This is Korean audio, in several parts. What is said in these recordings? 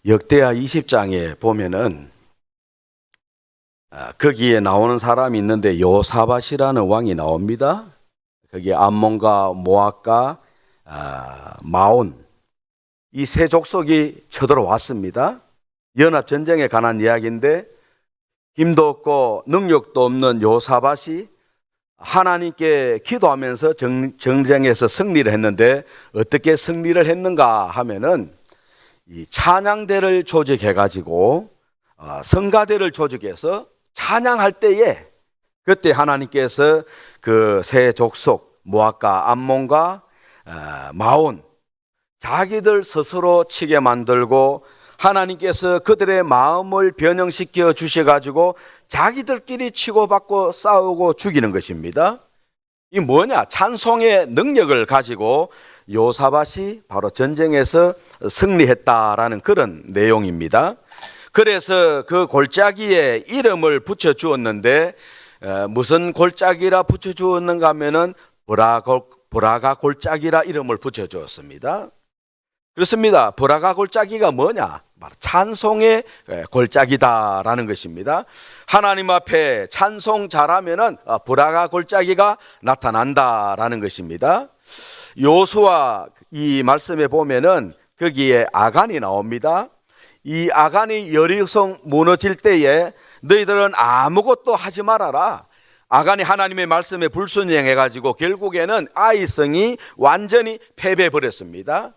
역대하 20장에 보면은 거기에 나오는 사람이 있는데 요사밧이라는 왕이 나옵니다. 거기에 암몬과 모압과 마온 이 세 족속이 쳐들어왔습니다. 연합전쟁에 관한 이야기인데 힘도 없고 능력도 없는 요사밧이 하나님께 기도하면서 전쟁에서 승리를 했는데 어떻게 승리를 했는가 하면은 이 찬양대를 조직해가지고 성가대를 조직해서 찬양할 때에 그때 하나님께서 그 세 족속 모압과 암몬과 마온 자기들 스스로 치게 만들고 하나님께서 그들의 마음을 변형시켜 주셔가지고 자기들끼리 치고받고 싸우고 죽이는 것입니다. 이 뭐냐? 찬송의 능력을 가지고 요사밧이 바로 전쟁에서 승리했다라는 그런 내용입니다. 그래서 그 골짜기에 이름을 붙여주었는데 무슨 골짜기라 붙여주었는가 하면은 브라가 골짜기라 이름을 붙여주었습니다. 그렇습니다. 브라가 골짜기가 뭐냐? 바로 찬송의 골짜기다라는 것입니다. 하나님 앞에 찬송 잘하면은 브라가 골짜기가 나타난다라는 것입니다. 요수아 이 말씀에 보면은 거기에 아간이 나옵니다. 이 아간이 여리고성 무너질 때에 너희들은 아무것도 하지 말아라. 아간이 하나님의 말씀에 불순종해가지고 결국에는 아이성이 완전히 패배해버렸습니다.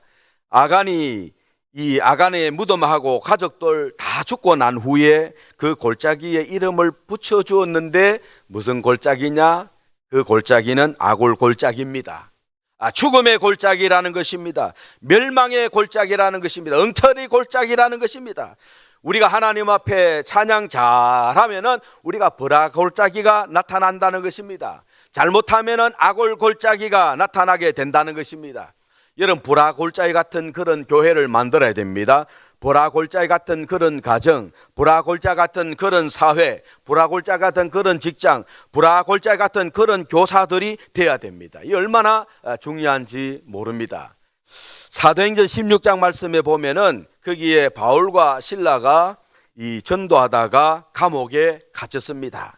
이 아간의 무덤하고 가족들 다 죽고 난 후에 그 골짜기에 이름을 붙여주었는데 무슨 골짜기냐? 그 골짜기는 아골 골짜기입니다. 죽음의 골짜기라는 것입니다. 멸망의 골짜기라는 것입니다. 엉터리 골짜기라는 것입니다. 우리가 하나님 앞에 찬양 잘하면은 우리가 브라 골짜기가 나타난다는 것입니다. 잘못하면은 아골 골짜기가 나타나게 된다는 것입니다. 여러분, 브라 골짜기 같은 그런 교회를 만들어야 됩니다. 브라 골짜기 같은 그런 가정, 브라 골짜기 같은 그런 사회, 브라 골짜기 같은 그런 직장, 브라 골짜기 같은 그런 교사들이 돼야 됩니다. 이 얼마나 중요한지 모릅니다. 사도행전 16장 말씀에 보면은 거기에 바울과 실라가 이 전도하다가 감옥에 갇혔습니다.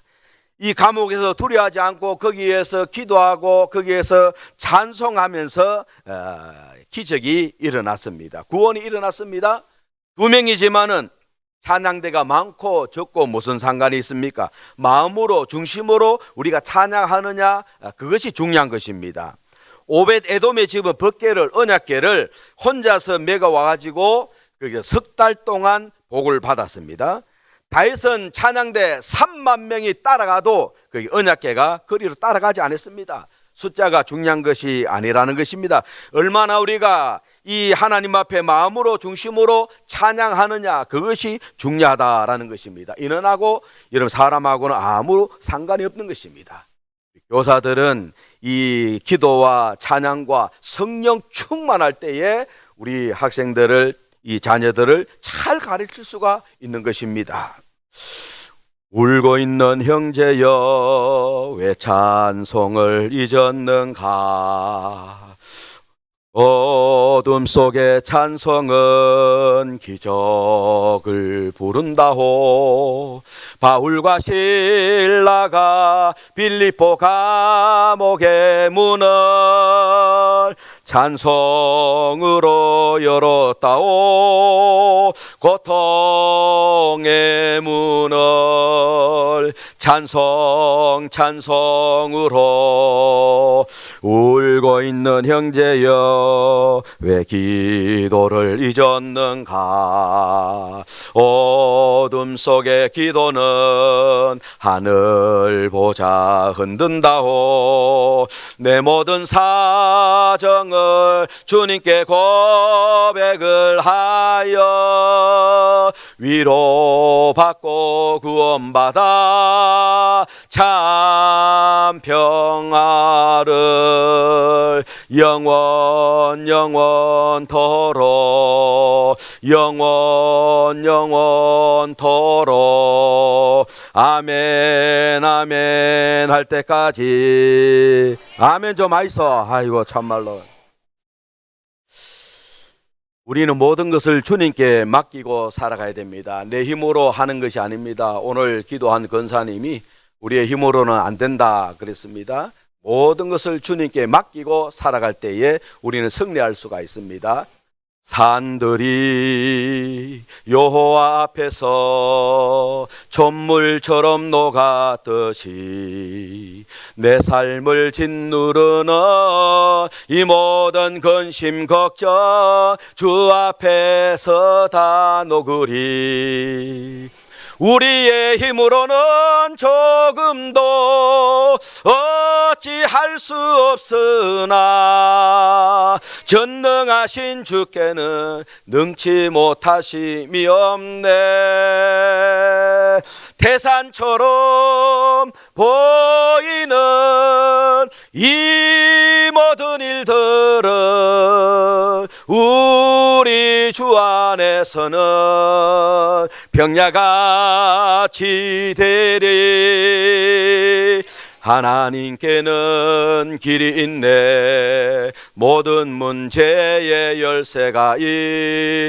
이 감옥에서 두려워하지 않고 거기에서 기도하고 거기에서 찬송하면서 기적이 일어났습니다. 구원이 일어났습니다. 두 명이지만은 찬양대가 많고 적고 무슨 상관이 있습니까? 마음으로 중심으로 우리가 찬양하느냐, 그것이 중요한 것입니다. 오벳 에돔의 집은 법궤를 언약궤를 혼자서 메가 와가지고 그게 석 달 동안 복을 받았습니다. 다윗은 찬양대 3만 명이 따라가도 그 언약궤가 거리로 따라가지 않았습니다. 숫자가 중요한 것이 아니라는 것입니다. 얼마나 우리가 이 하나님 앞에 마음으로 중심으로 찬양하느냐, 그것이 중요하다라는 것입니다. 인원하고 여러분 사람하고는 아무 상관이 없는 것입니다. 교사들은 이 기도와 찬양과 성령 충만할 때에 우리 학생들을, 이 자녀들을 잘 가르칠 수가 있는 것입니다. 울고 있는 형제여 왜 찬송을 잊었는가? 어둠 속의 찬송은 기적을 부른다호. 바울과 실라가 빌립보 감옥의 문을 찬송으로 열었다오. 고통의 문을 찬송으로. 울고 있는 형제여 왜 기도를 잊었는가? 어둠 속의 기도는 하늘 보자 흔든다오. 내 모든 사정을 주님께 고백을 하여 위로받고 구원받아 참 평화를 영원토록 영원토록 아멘 아멘 할 때까지. 아멘 좀 하이소. 아이고 참말로 우리는 모든 것을 주님께 맡기고 살아가야 됩니다. 내 힘으로 하는 것이 아닙니다. 오늘 기도한 권사님이 우리의 힘으로는 안 된다 그랬습니다. 모든 것을 주님께 맡기고 살아갈 때에 우리는 승리할 수가 있습니다. 산들이 여호와 앞에서 촛물처럼 녹았듯이 내 삶을 짓누르는 이 모든 근심 걱정 주 앞에서 다 녹으리. 우리의 힘으로는 조금도 어찌할 수 없으나 전능하신 주께는 능치 못하심이 없네. 태산처럼 보이는 이 모든 일들은 우리 주 안에서는 병야같이 되리. 하나님께는 길이 있네. 모든 문제의 열쇠가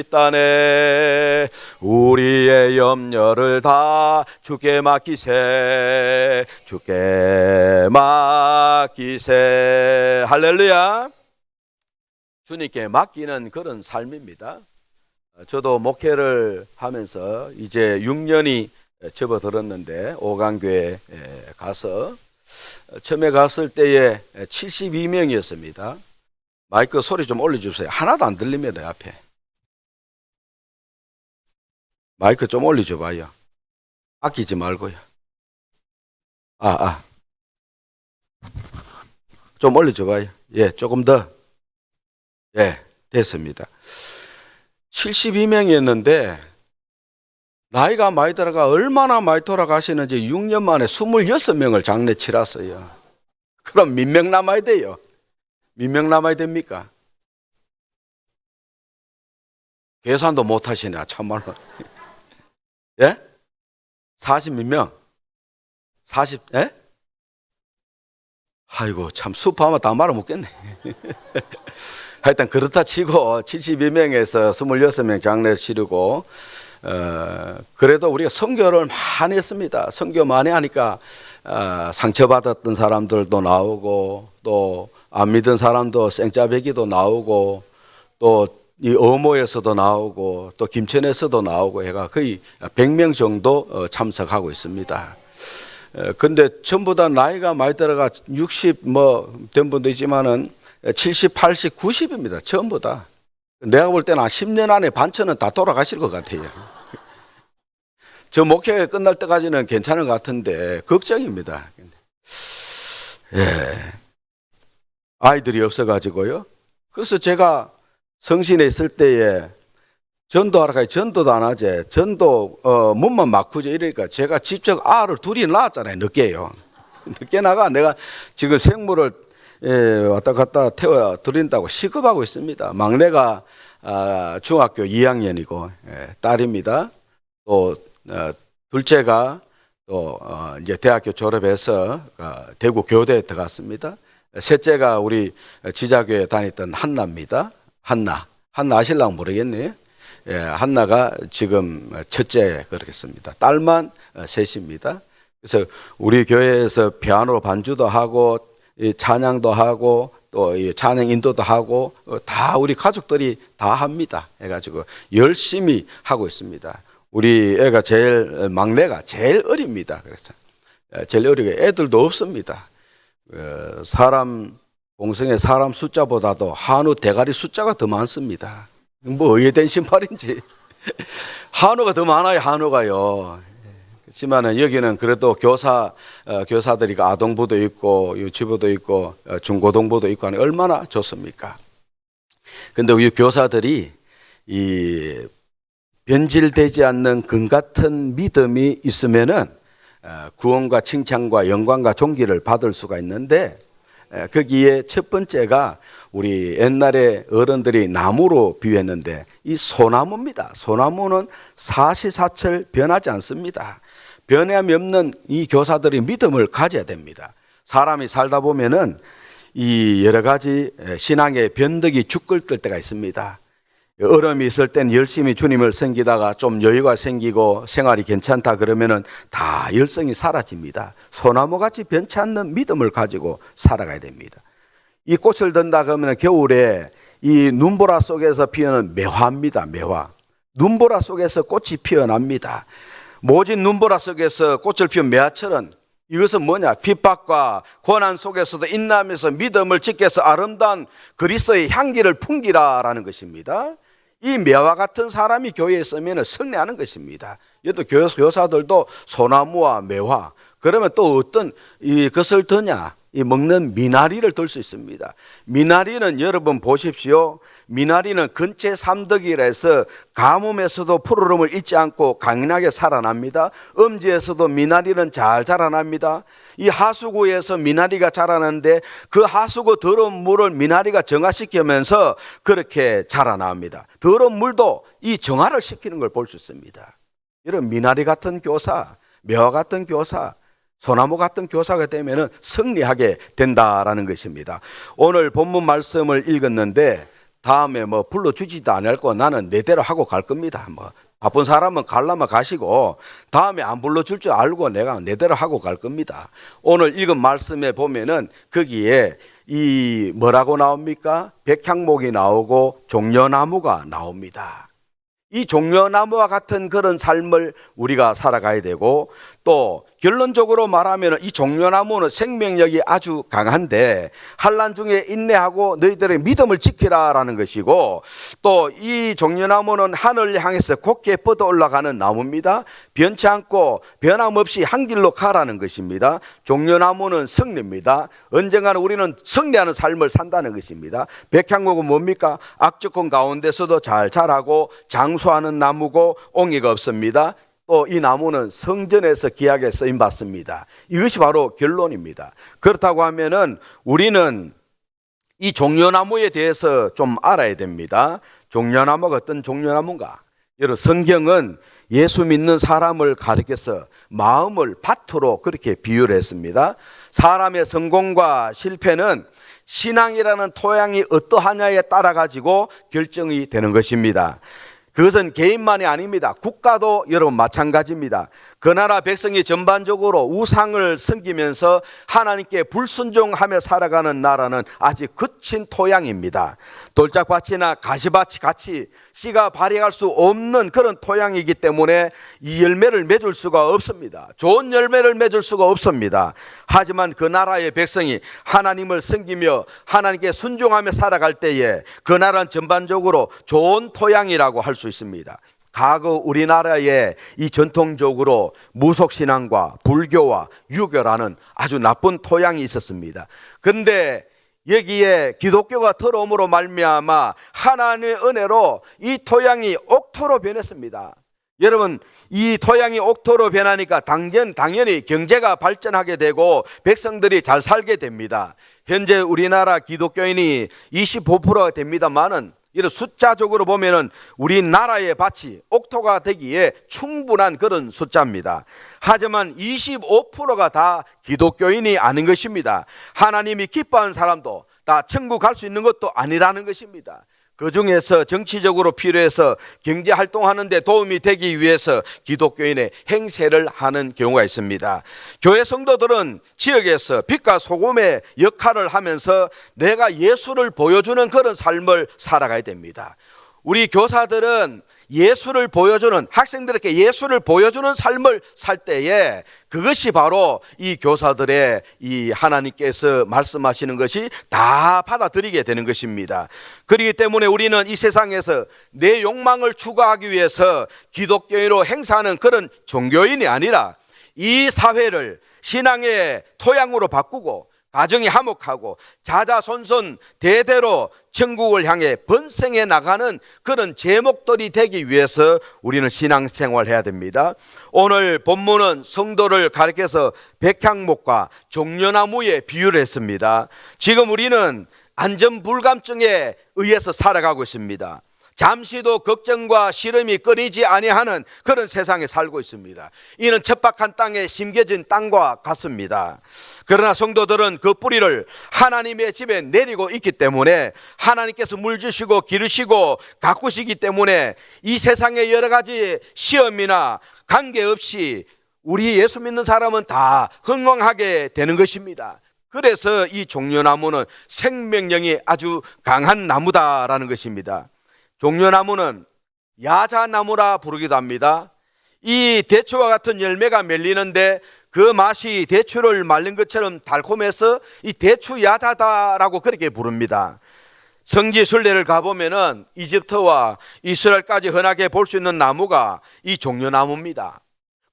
있다네. 우리의 염려를 다 주께 맡기세. 주께 맡기세. 할렐루야. 주님께 맡기는 그런 삶입니다. 저도 목회를 하면서 이제 6년이 접어들었는데 오강교회에 가서 처음에 갔을 때에 72명이었습니다. 마이크 소리 좀 올려주세요. 하나도 안 들립니다. 앞에 마이크 좀 올려줘봐요. 아끼지 말고요. 좀 올려줘봐요. 예, 조금 더. 예, 됐습니다. 72명이었는데 나이가 많이 들어가 얼마나 많이 돌아가시는지 6년 만에 26명을 장례 치렀어요. 그럼 몇 명 남아야 돼요? 몇 명 남아야 됩니까? 계산도 못 하시네, 참말로. 예? 40 몇 명? 40, 예? 아이고, 참, 수파하면 다 말아먹겠네. 하여튼, 그렇다 치고, 72명에서 26명 장례를 치르고, 그래도 우리가 선교를 많이 했습니다. 선교 많이 하니까, 상처받았던 사람들도 나오고, 또, 안 믿은 사람도 생짜배기도 나오고, 또, 이 어모에서도 나오고, 또 김천에서도 나오고 해가 거의 100명 정도 참석하고 있습니다. 근데 전부 다 나이가 많이 들어가 60 된 분도 있지만은 70, 80, 90입니다. 전부 다. 내가 볼 때는 한 10년 안에 반천은 다 돌아가실 것 같아요. 저 목회가 끝날 때까지는 괜찮은 것 같은데 걱정입니다. 예. 아이들이 없어가지고요. 그래서 제가 성신에 있을 때에 전도하러 가요. 전도도 안 하지. 전도 몸만 막후지 이러니까 제가 직접 알을 둘이 낳았잖아요. 늦게요. 늦게 나가 내가 지금 생물을 왔다 갔다 태워 드린다고 시급하고 있습니다. 막내가 중학교 2학년이고 딸입니다. 또 둘째가 또 이제 대학교 졸업해서 대구 교대에 들어갔습니다. 셋째가 우리 지자교에 다녔던 한나입니다. 한나 아실랑 모르겠네요. 예, 한나가 지금 첫째 그렇겠습니다. 딸만 셋입니다. 그래서 우리 교회에서 피아노 반주도 하고 찬양도 하고 또 찬양 인도도 하고 다 우리 가족들이 다 합니다. 해가지고 열심히 하고 있습니다. 우리 애가 막내가 제일 어립니다. 그래서 제일 어리고 애들도 없습니다. 공성의 사람 숫자보다도 한우 대가리 숫자가 더 많습니다. 뭐 의외된 신발인지 한우가 더 많아요. 한우가요. 그렇지만은 여기는 그래도 교사들이 아동부도 있고 유치부도 있고 중고등부도 있고 하니 얼마나 좋습니까? 근데 우리 교사들이 이 변질되지 않는 금 같은 믿음이 있으면은 구원과 칭찬과 영광과 존귀를 받을 수가 있는데 거기에 첫 번째가 우리 옛날에 어른들이 나무로 비유했는데 이 소나무입니다. 소나무는 사시사철 변하지 않습니다. 변함이 없는 이 교사들이 믿음을 가져야 됩니다. 사람이 살다 보면은 이 여러 가지 신앙의 변덕이 죽을 때가 있습니다. 어려움이 있을 땐 열심히 주님을 섬기다가 좀 여유가 생기고 생활이 괜찮다 그러면은 다 열성이 사라집니다. 소나무같이 변치 않는 믿음을 가지고 살아가야 됩니다. 이 꽃을 든다 그러면 겨울에 이 눈보라 속에서 피어는 매화입니다. 매화. 눈보라 속에서 꽃이 피어납니다. 모진 눈보라 속에서 꽃을 피운 매화처럼 이것은 뭐냐? 핍박과 고난 속에서도 인내하면서 믿음을 지켜서 아름다운 그리스도의 향기를 풍기라라는 것입니다. 이 매화 같은 사람이 교회에 있으면 승리하는 것입니다. 얘도 교사들도 소나무와 매화, 그러면 또 어떤 것을 드냐? 이 먹는 미나리를 들 수 있습니다. 미나리는 여러분 보십시오. 미나리는 근체 삼덕이라 해서 가뭄에서도 푸르름을 잊지 않고 강인하게 살아납니다. 음지에서도 미나리는 잘 자라납니다. 이 하수구에서 미나리가 자라는데 그 하수구 더러운 물을 미나리가 정화시키면서 그렇게 자라납니다. 더러운 물도 이 정화를 시키는 걸 볼 수 있습니다. 이런 미나리 같은 교사, 매화 같은 교사, 소나무 같은 교사가 되면 승리하게 된다라는 것입니다. 오늘 본문 말씀을 읽었는데 다음에 불러주지도 않을 거 나는 내대로 하고 갈 겁니다. 바쁜 사람은 가려면 가시고 다음에 안 불러줄 줄 알고 내가 내대로 하고 갈 겁니다. 오늘 읽은 말씀에 보면은 거기에 이 뭐라고 나옵니까? 백향목이 나오고 종려나무가 나옵니다. 이 종려나무와 같은 그런 삶을 우리가 살아가야 되고, 또 결론적으로 말하면 이 종려나무는 생명력이 아주 강한데 환난 중에 인내하고 너희들의 믿음을 지키라라는 것이고, 또 이 종려나무는 하늘을 향해서 곧게 뻗어 올라가는 나무입니다. 변치 않고 변함없이 한 길로 가라는 것입니다. 종려나무는 승리입니다. 언젠가는 우리는 승리하는 삶을 산다는 것입니다. 백향목은 뭡니까? 악조건 가운데서도 잘 자라고 장수하는 나무고 옹이가 없습니다. 또 이 나무는 성전에서 귀하게 쓰임 받습니다. 이것이 바로 결론입니다. 그렇다고 하면은 우리는 이 종려나무에 대해서 좀 알아야 됩니다. 종려나무가 어떤 종려나무인가? 여러분, 성경은 예수 믿는 사람을 가리켜서 마음을 밭으로 그렇게 비유를 했습니다. 사람의 성공과 실패는 신앙이라는 토양이 어떠하냐에 따라 가지고 결정이 되는 것입니다. 그것은 개인만이 아닙니다. 국가도 여러분 마찬가지입니다. 그 나라 백성이 전반적으로 우상을 섬기면서 하나님께 불순종하며 살아가는 나라는 아직 거친 토양입니다. 돌짝밭이나 가시밭이 같이 씨가 발휘할 수 없는 그런 토양이기 때문에 이 열매를 맺을 수가 없습니다. 좋은 열매를 맺을 수가 없습니다. 하지만 그 나라의 백성이 하나님을 섬기며 하나님께 순종하며 살아갈 때에 그 나라는 전반적으로 좋은 토양이라고 할 수 있습니다. 과거 우리나라에 이 전통적으로 무속신앙과 불교와 유교라는 아주 나쁜 토양이 있었습니다. 그런데 여기에 기독교가 들어옴으로 말미암아 하나님의 은혜로 이 토양이 옥토로 변했습니다. 여러분, 이 토양이 옥토로 변하니까 당연히 경제가 발전하게 되고 백성들이 잘 살게 됩니다. 현재 우리나라 기독교인이 25%가 됩니다만은 이런 숫자적으로 보면은 우리나라의 밭이 옥토가 되기에 충분한 그런 숫자입니다. 하지만 25%가 다 기독교인이 아닌 것입니다. 하나님이 기뻐하는 사람도 다 천국 갈 수 있는 것도 아니라는 것입니다. 그 중에서 정치적으로 필요해서 경제활동하는 데 도움이 되기 위해서 기독교인의 행세를 하는 경우가 있습니다. 교회 성도들은 지역에서 빛과 소금의 역할을 하면서 내가 예수를 보여주는 그런 삶을 살아가야 됩니다. 우리 교사들은 예수를 보여주는, 학생들에게 예수를 보여주는 삶을 살 때에 그것이 바로 이 교사들의 이 하나님께서 말씀하시는 것이 다 받아들이게 되는 것입니다. 그렇기 때문에 우리는 이 세상에서 내 욕망을 추구하기 위해서 기독교인으로 행사하는 그런 종교인이 아니라 이 사회를 신앙의 토양으로 바꾸고 가정이 화목하고 자자손손 대대로 천국을 향해 번성해 나가는 그런 제목들이 되기 위해서 우리는 신앙생활을 해야 됩니다. 오늘 본문은 성도를 가리켜서 백향목과 종려나무에 비유를 했습니다. 지금 우리는 안전불감증에 의해서 살아가고 있습니다. 잠시도 걱정과 시름이 끊이지 아니하는 그런 세상에 살고 있습니다. 이는 척박한 땅에 심겨진 땅과 같습니다. 그러나 성도들은 그 뿌리를 하나님의 집에 내리고 있기 때문에 하나님께서 물 주시고 기르시고 가꾸시기 때문에 이 세상의 여러 가지 시험이나 관계없이 우리 예수 믿는 사람은 다 흥왕하게 되는 것입니다. 그래서 이 종려나무는 생명력이 아주 강한 나무다라는 것입니다. 종려나무는 야자나무라 부르기도 합니다. 이 대추와 같은 열매가 맺리는데 그 맛이 대추를 말린 것처럼 달콤해서 이 대추 야자다라고 그렇게 부릅니다. 성지 순례를 가보면은 이집트와 이스라엘까지 흔하게 볼 수 있는 나무가 이 종려나무입니다.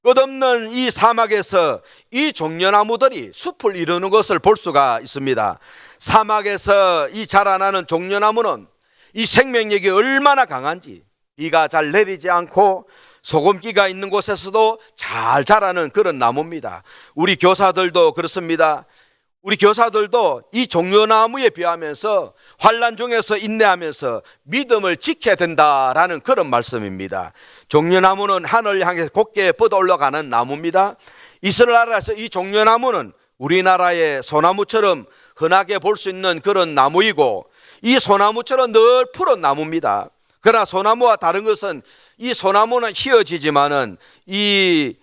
끝없는 이 사막에서 이 종려나무들이 숲을 이루는 것을 볼 수가 있습니다. 사막에서 이 자라나는 종려나무는 이 생명력이 얼마나 강한지, 비가 잘 내리지 않고 소금기가 있는 곳에서도 잘 자라는 그런 나무입니다. 우리 교사들도 그렇습니다. 우리 교사들도 이 종려나무에 비하면서 환난 중에서 인내하면서 믿음을 지켜야 된다라는 그런 말씀입니다. 종려나무는 하늘을 향해 곧게 뻗어 올라가는 나무입니다. 이스라엘에서 이 종려나무는 우리나라의 소나무처럼 흔하게 볼 수 있는 그런 나무이고, 이 소나무처럼 늘 푸른 나무입니다. 그러나 소나무와 다른 것은 이 소나무는 휘어지지만은 이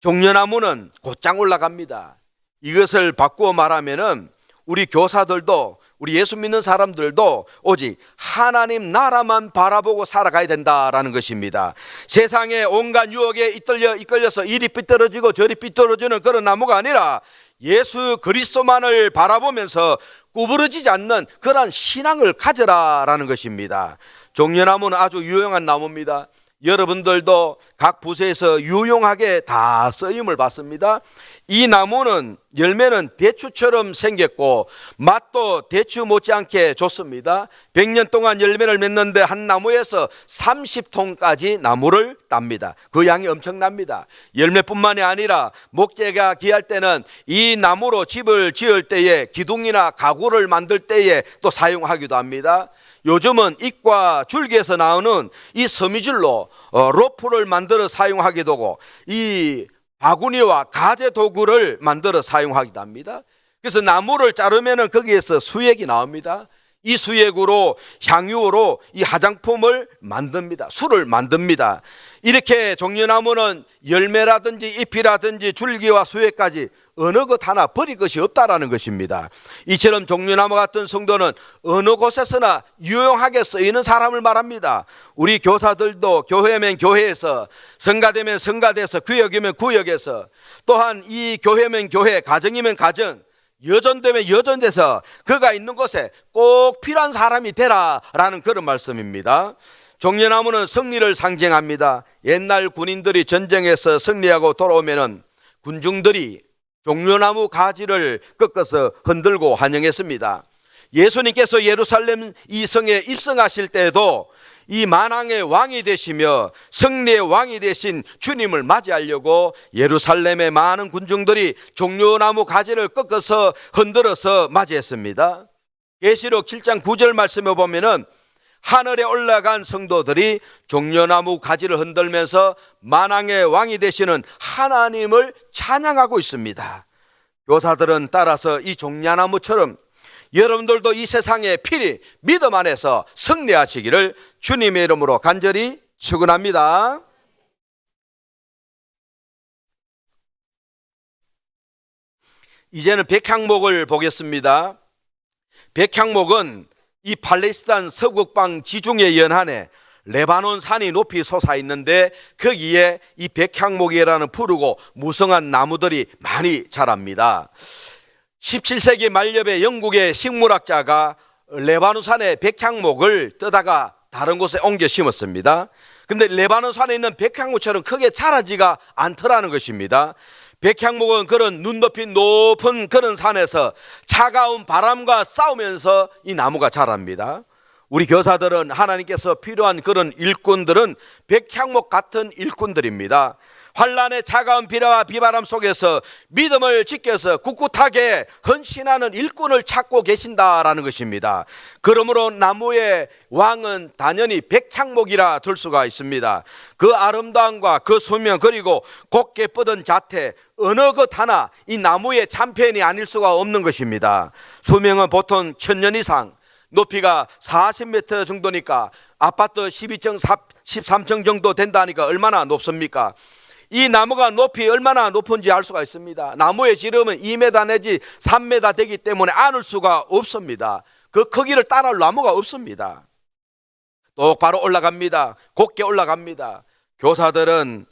종려나무는 곧장 올라갑니다. 이것을 바꾸어 말하면은 우리 교사들도, 우리 예수 믿는 사람들도 오직 하나님 나라만 바라보고 살아가야 된다라는 것입니다. 세상에 온갖 유혹에 이끌려서 이리 삐뚤어지고 저리 삐뚤어지는 그런 나무가 아니라 예수 그리스도만을 바라보면서 구부러지지 않는 그런 신앙을 가져라라는 것입니다. 종려나무는 아주 유용한 나무입니다. 여러분들도 각 부서에서 유용하게 다 쓰임을 받습니다. 이 나무는 열매는 대추처럼 생겼고 맛도 대추 못지않게 좋습니다. 100년 동안 열매를 맺는데 한 나무에서 30통까지 나무를 땁니다. 그 양이 엄청납니다. 열매뿐만이 아니라 목재가 귀할 때는 이 나무로 집을 지을 때에 기둥이나 가구를 만들 때에 또 사용하기도 합니다. 요즘은 잎과 줄기에서 나오는 이 섬유질로 로프를 만들어 사용하기도 하고, 이 바구니와 가재 도구를 만들어 사용하기도 합니다. 그래서 나무를 자르면 거기에서 수액이 나옵니다. 이 수액으로 향유로 이 화장품을 만듭니다. 술을 만듭니다. 이렇게 종려나무는 열매라든지 잎이라든지 줄기와 수액까지 어느 것 하나 버릴 것이 없다라는 것입니다. 이처럼 종려나무 같은 성도는 어느 곳에서나 유용하게 쓰이는 사람을 말합니다. 우리 교사들도 교회면 교회에서, 성가되면 성가대에서, 구역이면 구역에서, 또한 이 교회면 교회, 가정이면 가정, 여전되면 여전돼서 그가 있는 곳에 꼭 필요한 사람이 되라라는 그런 말씀입니다. 종려나무는 승리를 상징합니다. 옛날 군인들이 전쟁에서 승리하고 돌아오면은 군중들이 종려나무 가지를 꺾어서 흔들고 환영했습니다. 예수님께서 예루살렘 이 성에 입성하실 때에도 이 만왕의 왕이 되시며 승리의 왕이 되신 주님을 맞이하려고 예루살렘의 많은 군중들이 종려나무 가지를 꺾어서 흔들어서 맞이했습니다. 계시록 7장 9절 말씀에 보면은 하늘에 올라간 성도들이 종려나무 가지를 흔들면서 만왕의 왕이 되시는 하나님을 찬양하고 있습니다. 교사들은 따라서 이 종려나무처럼 여러분들도 이 세상에 필히 믿음 안에서 승리하시기를 주님의 이름으로 간절히 축원합니다. 이제는 백향목을 보겠습니다. 백향목은 이 팔레스타인 서북방 지중해 연안에 레바논 산이 높이 솟아있는데 거기에 이 백향목이라는 푸르고 무성한 나무들이 많이 자랍니다. 17세기 말엽에 영국의 식물학자가 레바논 산에 백향목을 뜨다가 다른 곳에 옮겨 심었습니다. 근데 레바논 산에 있는 백향목처럼 크게 자라지가 않더라는 것입니다. 백향목은 그런 눈 높이 높은 그런 산에서 차가운 바람과 싸우면서 이 나무가 자랍니다. 우리 교사들은 하나님께서 필요한 그런 일꾼들은 백향목 같은 일꾼들입니다. 환란의 차가운 비와 비바람 속에서 믿음을 지켜서 꿋꿋하게 헌신하는 일꾼을 찾고 계신다라는 것입니다. 그러므로 나무의 왕은 당연히 백향목이라 들 수가 있습니다. 그 아름다움과 그 수명, 그리고 곱게 뻗은 자태, 어느 것 하나 이 나무의 참편이 아닐 수가 없는 것입니다. 수명은 보통 1000년 이상, 높이가 40m 정도니까 아파트 12층, 13층 정도 된다니까 얼마나 높습니까? 이 나무가 높이 얼마나 높은지 알 수가 있습니다. 나무의 지름은 2m 내지 3m 되기 때문에 안을 수가 없습니다. 그 크기를 따라올 나무가 없습니다. 똑바로 올라갑니다. 곱게 올라갑니다. 교사들은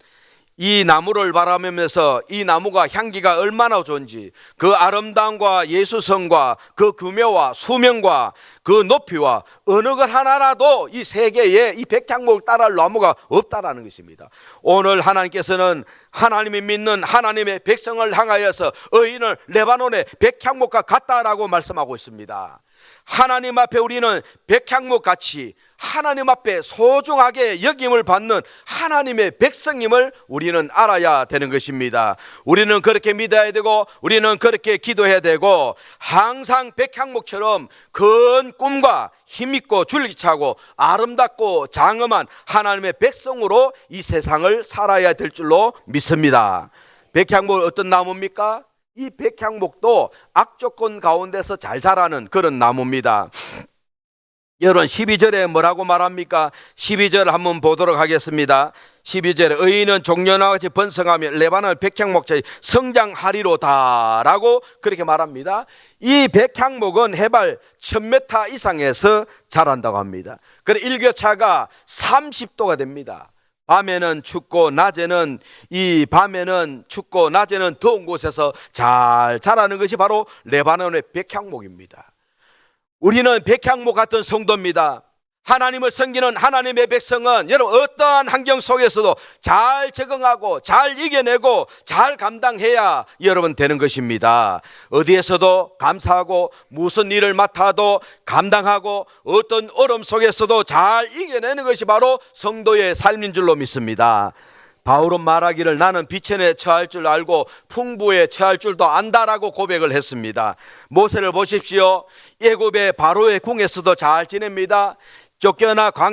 이 나무를 바라보면서 이 나무가 향기가 얼마나 좋은지, 그 아름다움과 예수성과 그 규모와 수명과 그 높이와 어느 것 하나라도 이 세계에 이 백향목을 따라할 나무가 없다라는 것입니다. 오늘 하나님께서는 하나님이 믿는 하나님의 백성을 향하여서 의인을 레바논의 백향목과 같다라고 말씀하고 있습니다. 하나님 앞에 우리는 백향목 같이 하나님 앞에 소중하게 여김을 받는 하나님의 백성임을 우리는 알아야 되는 것입니다. 우리는 그렇게 믿어야 되고, 우리는 그렇게 기도해야 되고, 항상 백향목처럼 큰 꿈과 힘있고 줄기차고 아름답고 장엄한 하나님의 백성으로 이 세상을 살아야 될 줄로 믿습니다. 백향목은 어떤 나무입니까? 이 백향목도 악조건 가운데서 잘 자라는 그런 나무입니다. 여러분 12절에 뭐라고 말합니까? 12절 한번 보도록 하겠습니다. 12절에 의인은 종려나와 같이 번성하며 레바논 백향목처럼 성장하리로다 라고 그렇게 말합니다. 이 백향목은 해발 1000m 이상에서 자란다고 합니다. 그래서 일교차가 30도가 됩니다. 밤에는 춥고 낮에는 춥고 낮에는 더운 곳에서 잘 자라는 것이 바로 레바논의 백향목입니다. 우리는 백향목 같은 성도입니다. 하나님을 섬기는 하나님의 백성은 여러분 어떠한 환경 속에서도 잘 적응하고 잘 이겨내고 잘 감당해야 여러분 되는 것입니다. 어디에서도 감사하고 무슨 일을 맡아도 감당하고 어떤 어려움 속에서도 잘 이겨내는 것이 바로 성도의 삶인 줄로 믿습니다. 바울은 말하기를 나는 비천에 처할 줄 알고 풍부에 처할 줄도 안다라고 고백을 했습니다. 모세를 보십시오. 애굽의 바로의 궁에서도 잘 지냅니다. 쫓겨나서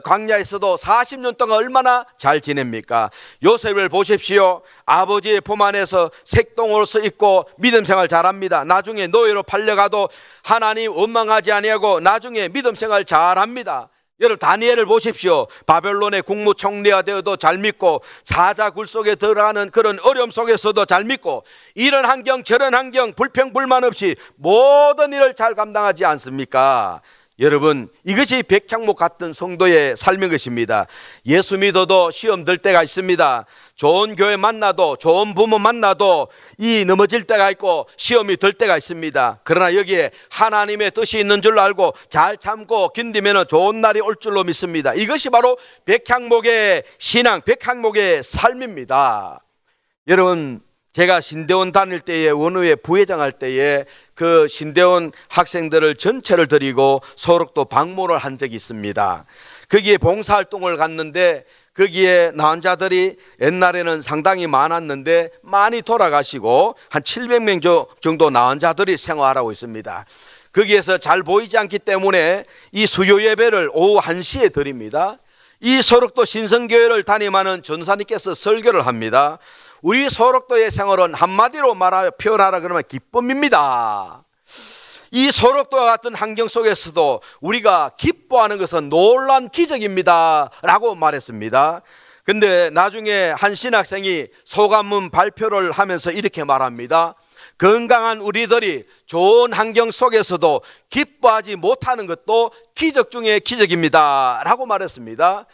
광야에서도 40년 동안 얼마나 잘 지냅니까? 요셉을 보십시오. 아버지의 품 안에서 색동으로서 있고 믿음 생활 잘합니다. 나중에 노예로 팔려가도 하나님 원망하지 아니하고 나중에 믿음 생활 잘합니다. 여러분 다니엘을 보십시오. 바벨론의 국무총리가 되어도 잘 믿고 사자굴 속에 들어가는 그런 어려움 속에서도 잘 믿고 이런 환경 저런 환경 불평불만 없이 모든 일을 잘 감당하지 않습니까? 여러분 이것이 백향목 같은 성도의 삶인 것입니다. 예수 믿어도 시험 들 때가 있습니다. 좋은 교회 만나도 좋은 부모 만나도 넘어질 때가 있고 시험이 들 때가 있습니다. 그러나 여기에 하나님의 뜻이 있는 줄 알고 잘 참고 견디면 좋은 날이 올 줄로 믿습니다. 이것이 바로 백향목의 신앙, 백향목의 삶입니다. 여러분 제가 신대원 다닐 때에 원우회 부회장 할 때에 그 신대원 학생들을 전체를 데리고 소록도 방문을 한 적이 있습니다. 거기에 봉사활동을 갔는데 거기에 나온 자들이 옛날에는 상당히 많았는데 많이 돌아가시고 한 700명 정도 나온 자들이 생활하고 있습니다. 거기에서 잘 보이지 않기 때문에 이 수요 예배를 오후 1시에 드립니다. 이 소록도 신성교회를 담임하는 전사님께서 설교를 합니다. 우리 소록도의 생활은 한마디로 표현하라 그러면 기쁨입니다. 이 소록도와 같은 환경 속에서도 우리가 기뻐하는 것은 놀라운 기적입니다 라고 말했습니다. 근데 나중에 한 신학생이 소감문 발표를 하면서 이렇게 말합니다. 건강한 우리들이 좋은 환경 속에서도 기뻐하지 못하는 것도 기적 중에 기적입니다 라고 말했습니다.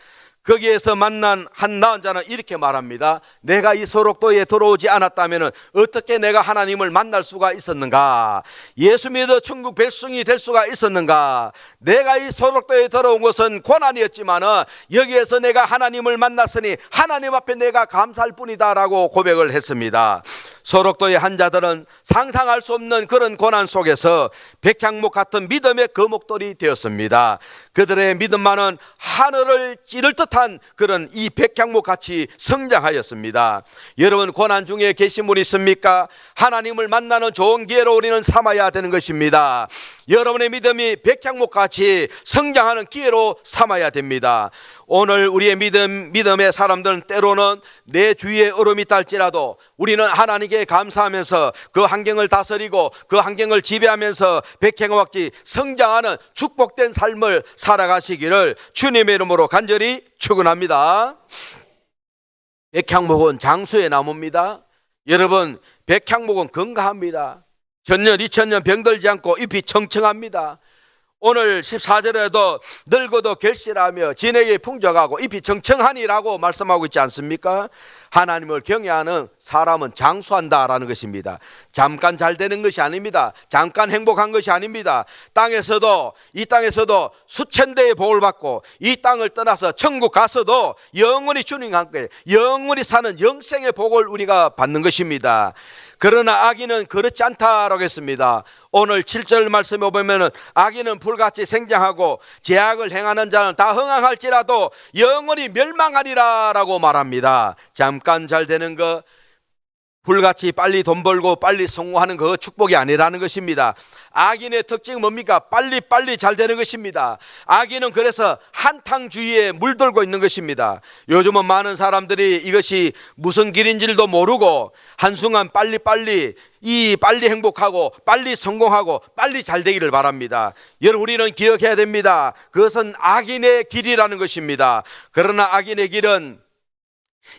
거기에서 만난 한 나은자는 이렇게 말합니다. 내가 이 소록도에 들어오지 않았다면 어떻게 내가 하나님을 만날 수가 있었는가? 예수 믿어 천국 백성이 될 수가 있었는가? 내가 이 소록도에 들어온 것은 고난이었지만은 여기에서 내가 하나님을 만났으니 하나님 앞에 내가 감사할 뿐이다라고 고백을 했습니다. 소록도의 환자들은 상상할 수 없는 그런 고난 속에서 백향목 같은 믿음의 거목돌이 되었습니다. 그들의 믿음만은 하늘을 찌를 듯한 그런 이 백향목 같이 성장하였습니다. 여러분, 고난 중에 계신 분 있습니까? 하나님을 만나는 좋은 기회로 우리는 삼아야 되는 것입니다. 여러분의 믿음이 백향목 같이 성장하는 기회로 삼아야 됩니다. 오늘 우리의 믿음의 사람들은 때로는 내 주위에 얼음이 있다 할지라도 우리는 하나님께 감사하면서 그 환경을 다스리고 그 환경을 지배하면서 백향목같이 성장하는 축복된 삶을 살아가시기를 주님의 이름으로 간절히 축원합니다. 백향목은 장수의 나무입니다. 여러분, 백향목은 건강합니다. 천년 2000년 병들지 않고 잎이 청청합니다. 오늘 14절에도 늙어도 결실하며 진액이 풍족하고 잎이 청청하니라고 말씀하고 있지 않습니까? 하나님을 경외하는 사람은 장수한다라는 것입니다. 잠깐 잘 되는 것이 아닙니다. 잠깐 행복한 것이 아닙니다. 이 땅에서도 수천 대의 복을 받고 이 땅을 떠나서 천국 가서도 영원히 주님과 함께 영원히 사는 영생의 복을 우리가 받는 것입니다. 그러나 악인은 그렇지 않다라고 했습니다. 오늘 7절 말씀에 보면 악인은 불같이 생장하고 제약을 행하는 자는 다 흥황할지라도 영원히 멸망하리라 라고 말합니다. 잠깐 잘 되는 거, 불같이 빨리 돈 벌고 빨리 성공하는 그 축복이 아니라는 것입니다. 악인의 특징은 뭡니까? 빨리 잘 되는 것입니다. 악인은 그래서 한탕주의에 물들고 있는 것입니다. 요즘은 많은 사람들이 이것이 무슨 길인지도 모르고 한순간 빨리 행복하고 빨리 성공하고 빨리 잘 되기를 바랍니다. 여러분, 우리는 기억해야 됩니다. 그것은 악인의 길이라는 것입니다. 그러나 악인의 길은,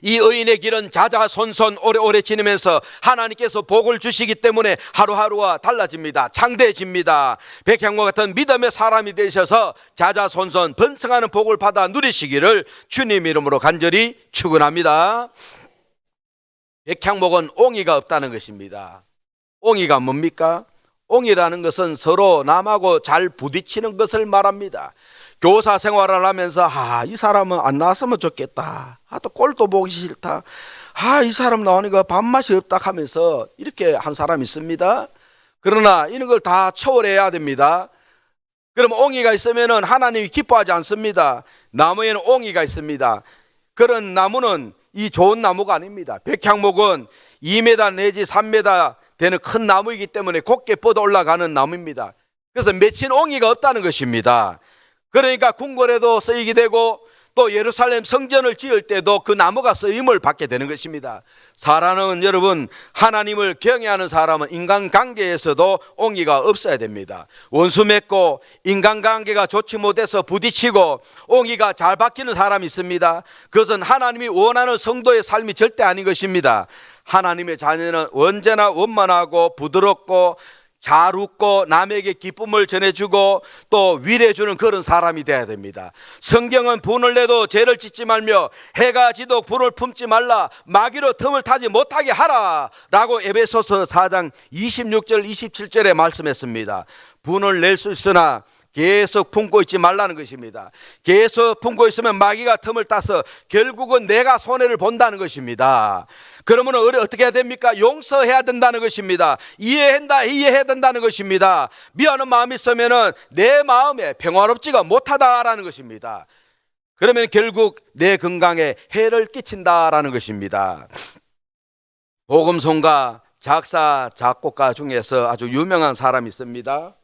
이 의인의 길은 자자손손 오래오래 지내면서 하나님께서 복을 주시기 때문에 하루하루가 달라집니다. 창대해집니다. 백향목 같은 믿음의 사람이 되셔서 자자손손 번성하는 복을 받아 누리시기를 주님 이름으로 간절히 축원합니다. 백향목은 옹이가 없다는 것입니다. 옹이가 뭡니까? 옹이라는 것은 서로 남하고 잘 부딪히는 것을 말합니다. 교사 생활을 하면서 이 사람은 안 나왔으면 좋겠다. 또 꼴도 보기 싫다. 이 사람 나오니까 밥맛이 없다 하면서 이렇게 한 사람이 있습니다. 그러나 이런 걸 다 초월해야 됩니다. 그럼 옹이가 있으면 하나님이 기뻐하지 않습니다. 나무에는 옹이가 있습니다. 그런 나무는 이 좋은 나무가 아닙니다. 백향목은 2m 내지 3m 되는 큰 나무이기 때문에 곱게 뻗어 올라가는 나무입니다. 그래서 맺힌 옹이가 없다는 것입니다. 그러니까 궁궐에도 쓰이게 되고 또 예루살렘 성전을 지을 때도 그 나무가 쓰임을 받게 되는 것입니다. 사랑하는 여러분, 하나님을 경외하는 사람은 인간관계에서도 옹이가 없어야 됩니다. 원수 맺고 인간관계가 좋지 못해서 부딪히고 옹이가 잘 바뀌는 사람이 있습니다. 그것은 하나님이 원하는 성도의 삶이 절대 아닌 것입니다. 하나님의 자녀는 언제나 원만하고 부드럽고 잘 웃고 남에게 기쁨을 전해주고 또 위로해주는 그런 사람이 되어야 됩니다. 성경은 분을 내도 죄를 짓지 말며 해가 지도 불을 품지 말라, 마귀로 틈을 타지 못하게 하라 라고 에베소서 4장 26절 27절에 말씀했습니다. 분을 낼 수 있으나 계속 품고 있지 말라는 것입니다. 계속 품고 있으면 마귀가 틈을 따서 결국은 내가 손해를 본다는 것입니다. 그러면 어떻게 해야 됩니까? 용서해야 된다는 것입니다. 이해해야 된다는 것입니다. 미안한 마음이 있으면 내 마음에 평화롭지가 못하다라는 것입니다. 그러면 결국 내 건강에 해를 끼친다라는 것입니다. 복음송가 작사 작곡가 중에서 아주 유명한 사람이 있습니다.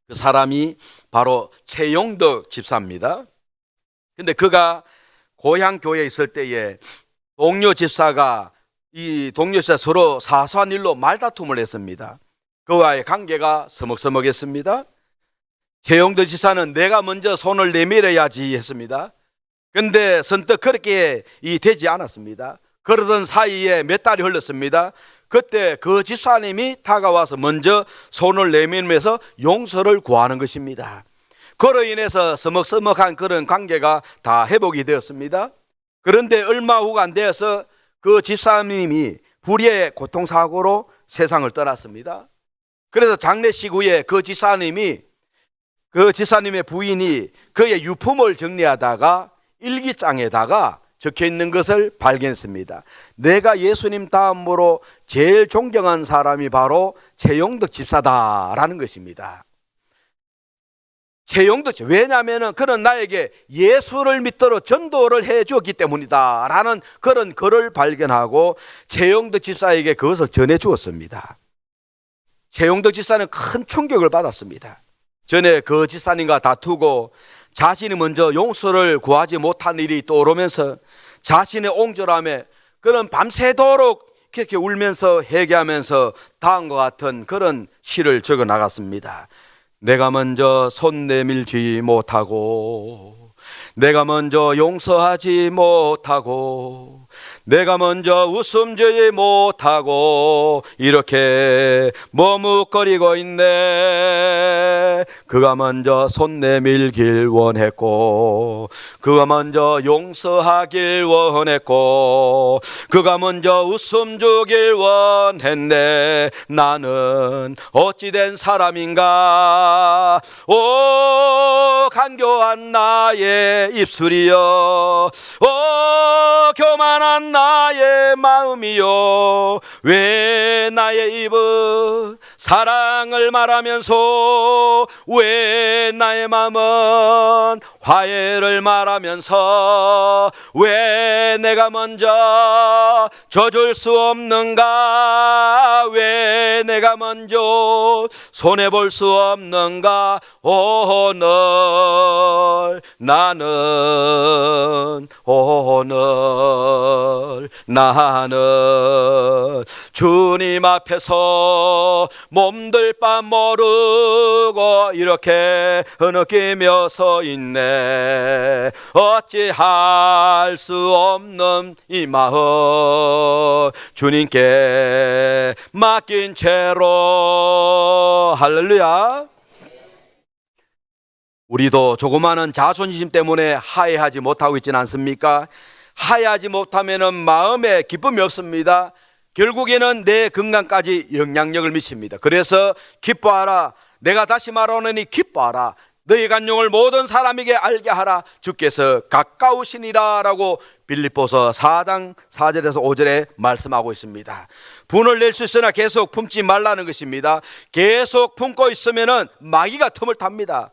그 사람이 바로 최용덕 집사입니다. 근데 그가 고향 교회에 있을 때에 동료 집사가 서로 사소한 일로 말다툼을 했습니다. 그와의 관계가 서먹서먹했습니다. 최용덕 집사는 내가 먼저 손을 내밀어야지 했습니다. 근데 선뜻 그렇게 되지 않았습니다. 그러던 사이에 몇 달이 흘렀습니다. 그때 그 집사님이 다가와서 먼저 손을 내밀면서 용서를 구하는 것입니다. 그로 인해서 서먹서먹한 그런 관계가 다 회복이 되었습니다. 그런데 얼마 후가 안 되어서 그 집사님이 불의의 고통사고로 세상을 떠났습니다. 그래서 장례식 후에 그 지사님의 부인이 그의 유품을 정리하다가 일기장에다가 적혀 있는 것을 발견했습니다. 내가 예수님 다음으로 제일 존경한 사람이 바로 최용덕 집사다라는 것입니다. 최용덕, 왜냐하면 그는 나에게 예수를 믿도록 전도를 해 주었기 때문이다 라는 그런 글을 발견하고 최용덕 집사에게 그것을 전해 주었습니다. 최용덕 집사는 큰 충격을 받았습니다. 전에 그 집사님과 다투고 자신이 먼저 용서를 구하지 못한 일이 떠오르면서 자신의 옹졸함에 그는 밤새도록 그렇게 울면서 회개하면서 다음과 같은 그런 시를 적어 나갔습니다. 내가 먼저 손 내밀지 못하고, 내가 먼저 용서하지 못하고, 내가 먼저 웃음 주지 못하고 이렇게 머뭇거리고 있네. 그가 먼저 손 내밀길 원했고, 그가 먼저 용서하길 원했고, 그가 먼저 웃음 주길 원했네. 나는 어찌된 사람인가. 오 간교한 나의 입술이여, 오 교만한 나의 마음이요, 왜 나의 입은 사랑을 말하면서, 왜 나의 마음은 화해를 말하면서, 왜 내가 먼저 져줄 수 없는가, 왜 내가 먼저 손해볼 수 없는가. 오늘 나는 주님 앞에서 몸둘 바 모르고 이렇게 느끼며 서 있네. 어찌할 수 없는 이 마음 주님께 맡긴 채로. 할렐루야. 우리도 조그마한 자존심 때문에 화해하지 못하고 있지는 않습니까? 화해하지 못하면 마음에 기쁨이 없습니다. 결국에는 내 건강까지 영향력을 미칩니다. 그래서 기뻐하라. 내가 다시 말하노니 기뻐하라. 너희 간용을 모든 사람에게 알게 하라. 주께서 가까우시니라 라고 빌립보서 4장 4절에서 5절에 말씀하고 있습니다. 분을 낼 수 있으나 계속 품지 말라는 것입니다. 계속 품고 있으면 마귀가 틈을 탑니다.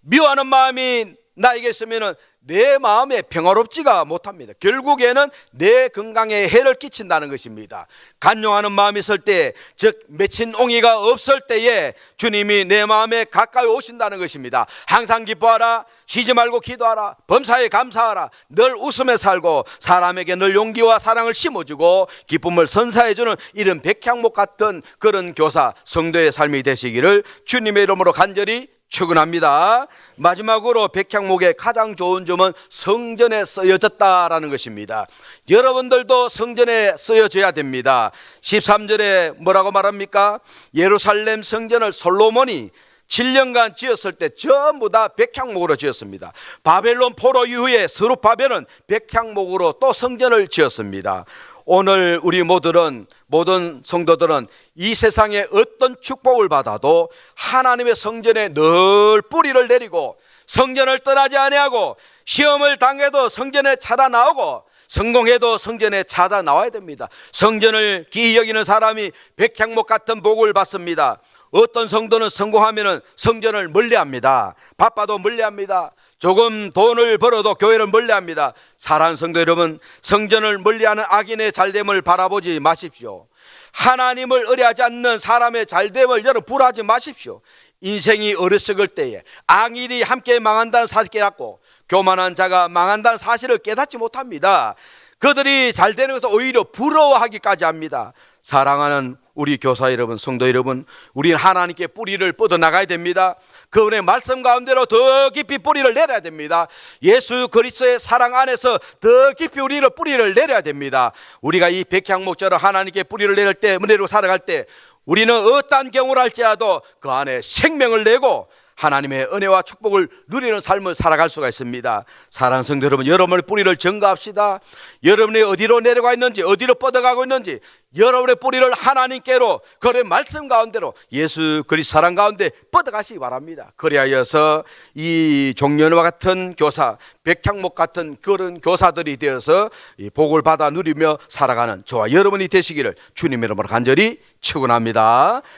미워하는 마음이 나에게 있으면 내 마음에 평화롭지가 못합니다. 결국에는 내 건강에 해를 끼친다는 것입니다. 간용하는 마음이 있을 때, 즉 맺힌 옹이가 없을 때에 주님이 내 마음에 가까이 오신다는 것입니다. 항상 기뻐하라. 쉬지 말고 기도하라. 범사에 감사하라. 늘 웃으며 살고 사람에게 늘 용기와 사랑을 심어주고 기쁨을 선사해주는 이런 백향목 같은 그런 교사 성도의 삶이 되시기를 주님의 이름으로 간절히 축원합니다. 마지막으로 백향목의 가장 좋은 점은 성전에 쓰여졌다라는 것입니다. 여러분들도 성전에 쓰여져야 됩니다. 13절에 뭐라고 말합니까? 예루살렘 성전을 솔로몬이 7년간 지었을 때 전부 다 백향목으로 지었습니다. 바벨론 포로 이후에 스룹바벨은 백향목으로 또 성전을 지었습니다. 오늘 우리 모든 성도들은 이 세상에 어떤 축복을 받아도 하나님의 성전에 늘 뿌리를 내리고 성전을 떠나지 아니하고 시험을 당해도 성전에 찾아 나오고 성공해도 성전에 찾아 나와야 됩니다. 성전을 귀히 여기는 사람이 백향목 같은 복을 받습니다. 어떤 성도는 성공하면 성전을 멀리합니다. 바빠도 멀리합니다. 조금 돈을 벌어도 교회를 멀리합니다. 사랑하는 성도 여러분, 성전을 멀리하는 악인의 잘됨을 바라보지 마십시오. 하나님을 의뢰하지 않는 사람의 잘됨을 여러분 불하지 마십시오. 인생이 어리석을 때에 악인이 함께 망한다는 사실을 깨닫고 교만한 자가 망한다는 사실을 깨닫지 못합니다. 그들이 잘되는 것을 오히려 부러워하기까지 합니다. 사랑하는 우리 교사 여러분, 성도 여러분, 우리는 하나님께 뿌리를 뻗어나가야 됩니다. 그분의 말씀 가운데로 더 깊이 뿌리를 내려야 됩니다. 예수 그리스도의 사랑 안에서 더 깊이 우리를 뿌리를 내려야 됩니다. 우리가 이 백향목처럼 하나님께 뿌리를 내릴 때, 은혜로 살아갈 때 우리는 어떠한 경우를 할지라도 그 안에 생명을 내고 하나님의 은혜와 축복을 누리는 삶을 살아갈 수가 있습니다. 사랑하는 성도 여러분, 여러분의 뿌리를 증거합시다. 여러분이 어디로 내려가 있는지, 어디로 뻗어가고 있는지 여러분의 뿌리를 하나님께로, 그의 말씀 가운데로, 예수 그리스도 사랑 가운데 뻗어가시기 바랍니다. 그리하여서 이 종려와 같은 교사, 백향목 같은 그런 교사들이 되어서 이 복을 받아 누리며 살아가는 저와 여러분이 되시기를 주님의 이름으로 간절히 축원합니다.